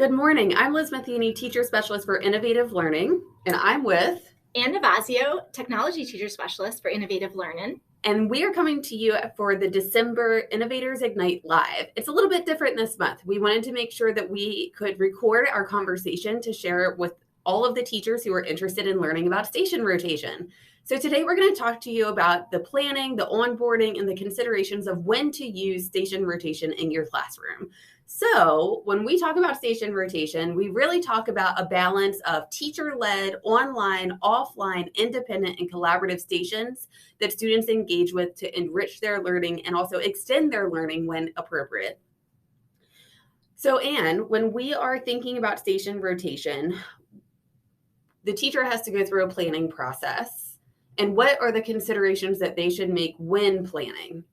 Good morning. I'm Liz Matheny, Teacher Specialist for Innovative Learning, and I'm with, Ann Navazio, Technology Teacher Specialist for Innovative Learning. and we are coming to you for the December Innovators Ignite Live. It's a little bit different this month. We wanted to make sure that we could record our conversation to share it with all of the teachers who are interested in learning about station rotation. So today we're going to talk to you about the planning, the onboarding, and the considerations of when to use station rotation in your classroom. So when we talk about station rotation, we really talk about a balance of teacher-led, online, offline, independent, and collaborative stations that students engage with to enrich their learning and also extend their learning when appropriate. So Anne, when we are thinking about station rotation, the teacher has to go through a planning process. And what are the considerations that they should make when planning?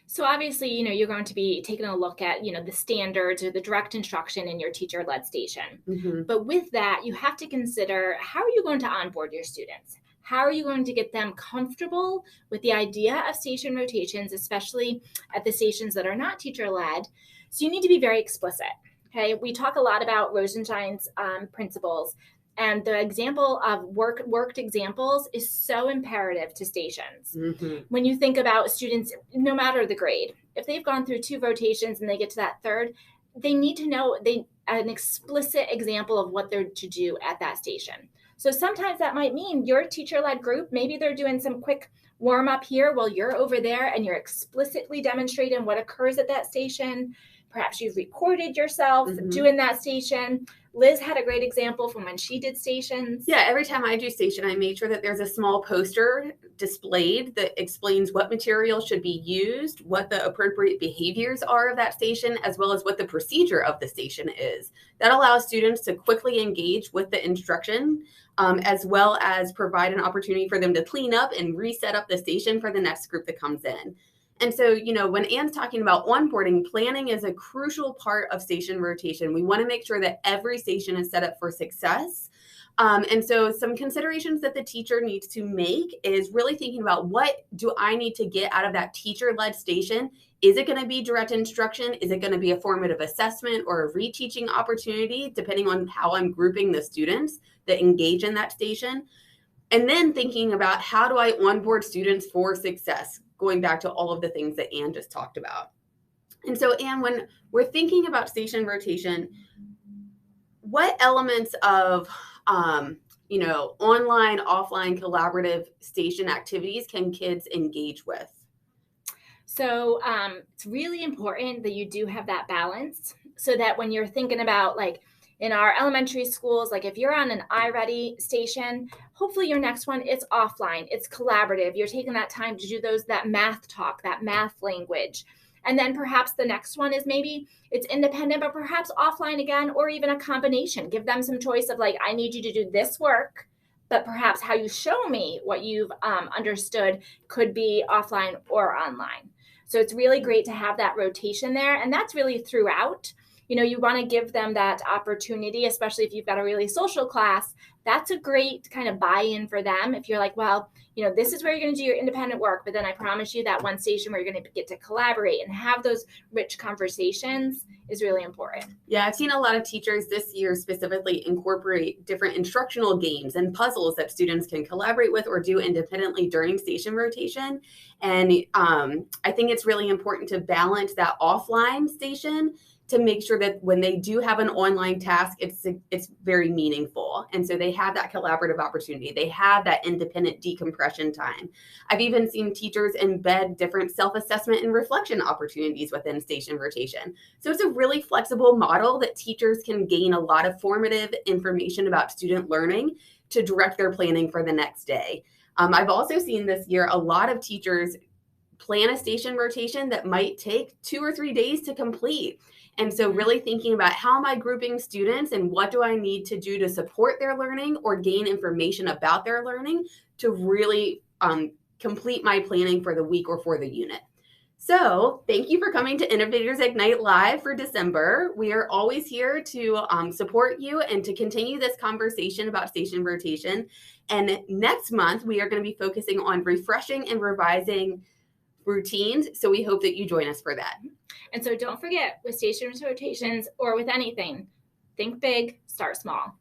So obviously, you're going to be taking a look at, the standards or the direct instruction in your teacher-led station. Mm-hmm. But with that, you have to consider, how are you going to onboard your students? How are you going to get them comfortable with the idea of station rotations, especially at the stations that are not teacher-led? So you need to be very explicit. Okay, we talk a lot about Rosenshine's principles. And the example of worked examples is so imperative to stations. Mm-hmm. When you think about students, no matter the grade, if they've gone through 2 rotations and they get to that third, they need to know an explicit example of what they're to do at that station. So sometimes that might mean your teacher-led group, maybe they're doing some quick warm up here while you're over there and you're explicitly demonstrating what occurs at that station. Perhaps you've recorded yourself doing that station. Liz had a great example from when she did stations. Yeah, every time I do station, I make sure that there's a small poster displayed that explains what material should be used, what the appropriate behaviors are of that station, as well as what the procedure of the station is. That allows students to quickly engage with the instruction, as well as provide an opportunity for them to clean up and reset up the station for the next group that comes in. And so, when Anne's talking about onboarding, planning is a crucial part of station rotation. We want to make sure that every station is set up for success. And so some considerations that the teacher needs to make is really thinking about, what do I need to get out of that teacher-led station? Is it going to be direct instruction? Is it going to be a formative assessment or a reteaching opportunity, depending on how I'm grouping the students that engage in that station? And then thinking about, how do I onboard students for success? Going back to all of the things that Anne just talked about. And so, Anne, when we're thinking about station rotation, what elements of, online, offline, collaborative station activities can kids engage with? So it's really important that you do have that balance, so that when you're thinking about, like, in our elementary schools, like if you're on an iReady station, hopefully your next one, it's offline, it's collaborative. You're taking that time to do that math talk, that math language. And then perhaps the next one is maybe it's independent, but perhaps offline again, or even a combination. Give them some choice of, like, I need you to do this work, but perhaps how you show me what you've understood could be offline or online. So it's really great to have that rotation there. And that's really throughout. You want to give them that opportunity, especially if you've got a really social class. That's a great kind of buy-in for them. If you're like, well, this is where you're going to do your independent work, but then I promise you that one station where you're going to get to collaborate and have those rich conversations is really important. Yeah, I've seen a lot of teachers this year specifically incorporate different instructional games and puzzles that students can collaborate with or do independently during station rotation. And I think it's really important to balance that offline station to make sure that when they do have an online task, it's very meaningful. And so they have that collaborative opportunity. They have that independent decompression time. I've even seen teachers embed different self-assessment and reflection opportunities within station rotation. So it's a really flexible model that teachers can gain a lot of formative information about student learning to direct their planning for the next day. I've also seen this year a lot of teachers plan a station rotation that might take 2 or 3 days to complete. And so really thinking about, how am I grouping students and what do I need to do to support their learning or gain information about their learning to really complete my planning for the week or for the unit. So thank you for coming to Innovators Ignite Live for December. We are always here to support you and to continue this conversation about station rotation. And next month, we are going to be focusing on refreshing and revising routines. So we hope that you join us for that. And so don't forget, with station rotations or with anything, think big, start small.